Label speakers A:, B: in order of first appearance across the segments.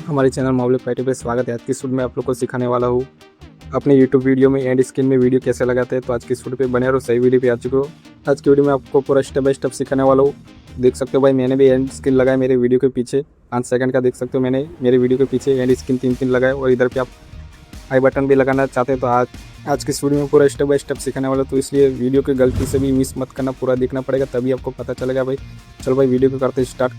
A: हमारे चैनल मामले पार्टी पे स्वागत है। आज की शूट में आप लोग को सिखाने वाला हूँ अपने यूट्यूब वीडियो में एंड स्क्रीन में वीडियो कैसे लगाते हैं। तो आज की शूट पे बने रहो, सही वीडियो पे आ चुके हो। आज की वीडियो में आपको पूरा स्टेप बाय स्टेप सिखाने वाला हूँ। देख सकते हो भाई, मैंने भी एंड स्क्रीन लगाया मेरे वीडियो के पीछे 5 सेकंड का। देख सकते हो मैंने मेरे वीडियो के पीछे एंड स्क्रीन 3 लगाए। और इधर पे आप आई बटन भी लगाना चाहते हैं तो आज की वीडियो में पूरा स्टेप बाय स्टेप सिखाने वाला। तो इसलिए वीडियो की गलती से भी मिस मत करना, पूरा देखना पड़ेगा, तभी आपको पता चलेगा भाई। चलो भाई वीडियो को करते स्टार्ट।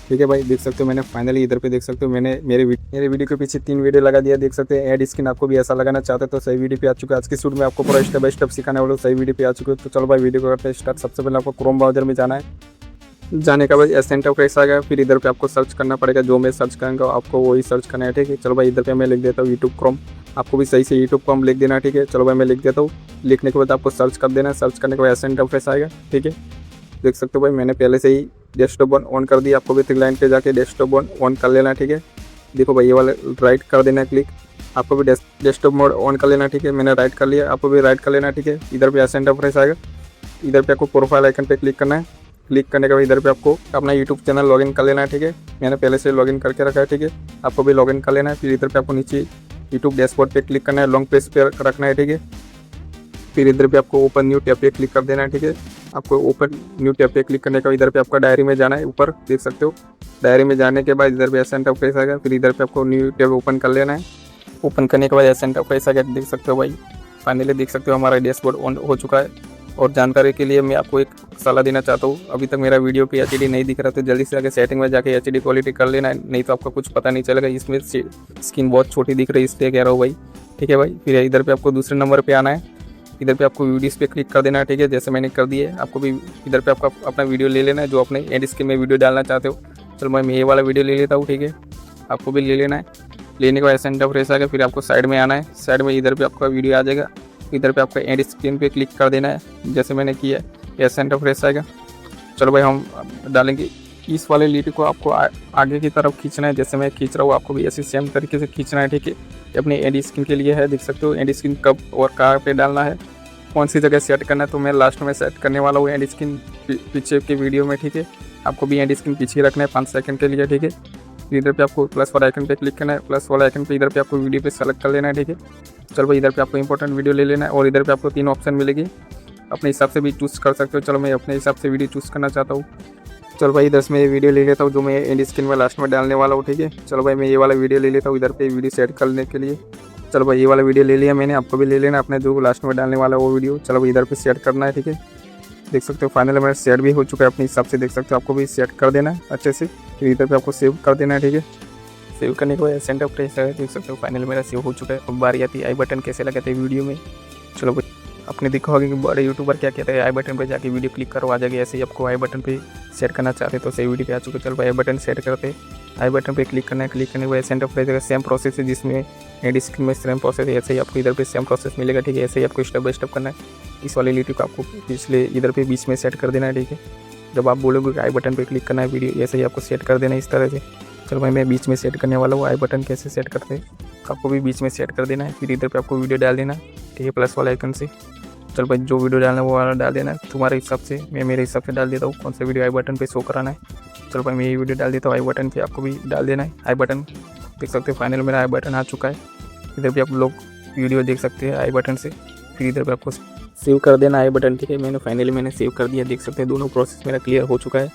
A: ठीक है भाई, देख सकते हो मैंने फाइनली इधर पे देख सकते हो मैंने मेरे वीडियो के पीछे 3 वीडियो लगा दिया। देख सकते हैं एड स्क्रीन आपको भी ऐसा लगाना चाहते हैं तो सही वीडियो पे आ चुका है। आज की शूट में आपको पूरा स्टेप बाय स्टेप सिखाने वाला हूं, सही वीडियो पे आ चुके हो। तो चलो भाई वीडियो को करते हैं स्टार्ट। सबसे पहले आपको क्रोम ब्राउजर में जाना है। जाने का भाई एसेंट ऑफ आ गया। फिर इधर पे आपको सर्च करना पड़ेगा, जो मैं सर्च करूँगा आपको वही सर्च करना है। ठीक है, चलो भाई इधर पे मैं लिख देता हूँ यूट्यूब क्रोम। आपको भी सही से यूट्यूब क्रोम लिख देना। ठीक है, चलो भाई मैं लिख देता हूँ। लिखने के बाद आपको सर्च कर देना। सर्च करने के बाद एसेंट ऑफ आएगा। ठीक है, देख सकते हो भाई मैंने पहले से ही डेस्कटॉप ऑन कर दिया। आपको भी थ्री लाइन पे जाके डेस्कटॉप ऑन कर लेना। ठीक है, देखो भाई ये वाले राइट कर देना क्लिक। आपको भी डेस्कटॉप मोड ऑन कर लेना। ठीक है, मैंने राइट कर लिया, आपको भी राइट कर लेना। ठीक है, इधर पे एसेंट ऑफ आएगा। इधर पे आपको प्रोफाइल आइकन पे क्लिक करना है। क्लिक करने के बाद इधर पे आपको अपना यूट्यूब चैनल लॉगिन कर लेना है। ठीक है, मैंने पहले से लॉगिन करके रखा है। ठीक है, आपको भी लॉगिन कर लेना है। फिर इधर पे आपको नीचे यूट्यूब डैशबोर्ड पे क्लिक करना है, लॉन्ग प्रेस पे रखना है। ठीक है, फिर इधर पे आपको ओपन न्यू टैब पे क्लिक कर देना है। ठीक है, आपको ओपन न्यू टैब पे क्लिक करने के बाद इधर पे आपका डायरी में जाना है। ऊपर देख सकते हो डायरी में जाने के बाद इधर पे एसेंट ऑफ आएगा। फिर इधर पे आपको न्यू टैब ओपन कर लेना है। ओपन करने के बाद एसेंट ऑफ आएगा। देख सकते हो भाई फाइनली देख सकते हो हमारा डैशबोर्ड ऑन हो चुका है। और जानकारी के लिए मैं आपको एक सलाह देना चाहता हूँ, अभी तक मेरा वीडियो पे एचडी नहीं दिख रहा तो जल्दी से आगे सेटिंग में जाके एचडी क्वालिटी कर लेना है, नहीं तो आपको कुछ पता नहीं चलेगा। इसमें स्क्रीन बहुत छोटी दिख रही है इसलिए कह रहा हूँ भाई। ठीक है भाई, फिर इधर पे आपको दूसरे नंबर पे आना है। इधर पे आपको वीडियोस पे क्लिक कर देना है। ठीक है, जैसे मैंने कर दिए। आपको भी इधर पे आपका अपना वीडियो ले लेना है जो अपने एंड स्क्रीन में वीडियो डालना चाहते हो। चलो मैं ये वाला वीडियो ले लेता हूँ। ठीक है, आपको भी ले लेना है। लेने के बाद एसेंट ऑफ आ गया। फिर आपको साइड में आना है। साइड में इधर पे आपका वीडियो आ जाएगा। इधर पे आपका एंड स्क्रीन पे क्लिक कर देना है जैसे मैंने किया। एसेंट ऑफ आएगा। चलो भाई हम डालेंगे इस वाले लीड को आपको आगे की तरफ खींचना है, जैसे मैं खींच रहा हूँ आपको भी ऐसे सेम तरीके से खींचना है। ठीक है, अपने एंड स्क्रीन के लिए है। देख सकते हो एंड स्क्रीन कब और कहाँ पे डालना है, कौन सी जगह सेट करना है, तो मैं लास्ट में सेट करने वाला हूँ एंड स्क्रीन पीछे के वीडियो में। ठीक है, आपको भी एंड स्क्रीन पीछे रखना है 5 सेकंड के लिए। ठीक है, इधर पे आपको प्लस वाला आइकन पे क्लिक करना है। प्लस वाला आइकन पे इधर पे आपको वीडियो पे सेलेक्ट कर लेना है। ठीक है, चलो भाई इधर पे आपको इंपॉर्टेंट वीडियो ले लेना है। और इधर पे आपको 3 ऑप्शन मिलेगी, अपने हिसाब से भी चूज़ कर सकते हो। चलो मैं अपने हिसाब से वीडियो चूज़ करना चाहता हूँ। चलो भाई इधर से मैं ये वीडियो ले लेता हूँ जो मैं एंड स्क्रीन में लास्ट में डालने वाला हूँ। ठीक है, चलो भाई मैं ये वाला वीडियो ले लेता हूँ इधर पे वीडियो सेट करने के लिए। चलो भाई ये वाला वीडियो ले लिया मैंने, आपको भी ले लेना अपने जो लास्ट में डालने वाला वो वीडियो। चलो भाई इधर पे सेट करना है। ठीक है, देख सकते हो फाइनली मेरा सेट भी हो चुका है अपने हिसाब से। देख सकते हो आपको भी सेट कर देना है अच्छे से। फिर इधर पे आपको सेव कर देना है। ठीक है, सेव करने के बाद एसेंट ऑफ देख सकते हो फाइनली मेरा सेव हो चुका है। अब बारी आती है आई बटन कैसे लगाते हैं वीडियो में। चलो भाई आपने देखा होगा कि बड़े यूट्यूबर क्या कहते हैं, आई बटन पे जाके वीडियो क्लिक करो आ जाएगी। ऐसे ही आपको आई बटन पे सेट करना चाहते हैं तो सही वीडियो पे आ चुके। चलो भाई आई बटन सेट करते, आई बटन पे क्लिक करना है। क्लिक करने के बाद एसेंट ऑफ रहेगा। सेम प्रोसेस है जिसमें एंड स्क्रीन में सेम प्रोसेस है, ऐसे ही आपको इधर पे सेम प्रोसेस मिलेगा। ठीक है, ऐसे ही आपको स्टेप बाय स्टेप करना है। इस वाली लीटी को आपको पिछले इधर पे बीच में सेट कर देना है। ठीक है, जब आप बोलोगे कि आई बटन पे क्लिक करना है वीडियो, ऐसे ही आपको सेट कर देना है इस तरह से। चलो भाई मैं बीच में सेट करने वाला हूँ। आई बटन कैसे सेट करते हैं आपको भी बीच में सेट कर देना है। फिर इधर पे आपको वीडियो डाल देना है। ठीक है, प्लस वाला आइकन से। चलो भाई जो वीडियो डालना है वो वाला डाल देना है तुम्हारे हिसाब से। मैं मेरे हिसाब से डाल देता हूँ कौन सा वीडियो आई बटन पे शो कराना है। चलो भाई मैं ये वीडियो डाल देता हूँ आई बटन पे, आपको भी डाल देना है आई बटन। देख सकते हो फाइनल मेरा आई बटन आ चुका है। इधर भी आप लोग वीडियो देख सकते हैं आई बटन से। फिर इधर पे आपको सेव कर देना आई बटन। ठीक है, मैंने सेव कर दिया। देख सकते हैं दोनों प्रोसेस मेरा क्लियर हो चुका है।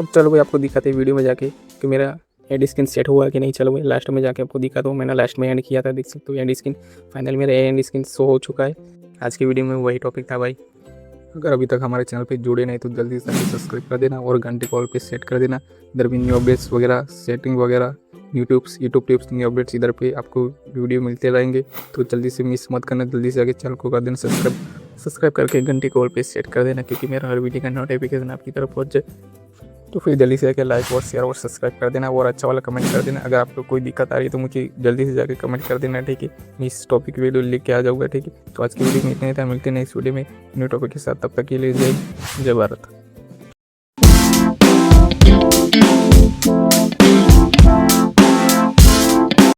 A: अब चलो भाई आपको दिखाते हैं वीडियो में जाके कि मेरा एंड स्क्रीन सेट हुआ कि नहीं। चलो भाई लास्ट में जाके आपको दिखाता हूँ। मैंने लास्ट में एंड किया था, देख सकते हो एंड स्क्रीन फाइनल मेरा एंड स्क्रीन शो हो चुका है। आज की वीडियो में वही टॉपिक था भाई। अगर अभी तक हमारे चैनल पे जुड़े नहीं तो जल्दी से सब्सक्राइब कर देना और घंटे कॉल पे सेट कर देना। इधर भी न्यू अपडेट्स वगैरह सेटिंग वगैरह यूट्यूब टिप्स न्यू अपडेट्स इधर पे आपको वीडियो मिलते रहेंगे, तो जल्दी से मिस मत करना। जल्दी से आगे चैनल को कर देना सब्सक्राइब करके घंटे कॉल पे सेट कर देना, क्योंकि मेरा हर वीडियो का नोटिफिकेशन आपकी तरफ पहुँच जाए। तो फिर जल्दी से आके लाइक और शेयर और सब्सक्राइब कर देना और अच्छा वाला कमेंट कर देना। अगर आपको कोई दिक्कत आ रही है तो मुझे जल्दी से जाके कमेंट कर देना। ठीक है, मैं इस टॉपिक वीडियो लेके आ जाऊँगा। ठीक है, तो आज की वीडियो में इतने मिलते हैं नेक्स्ट वीडियो में न्यू टॉपिक के साथ। तब तक के लिए जय भारत।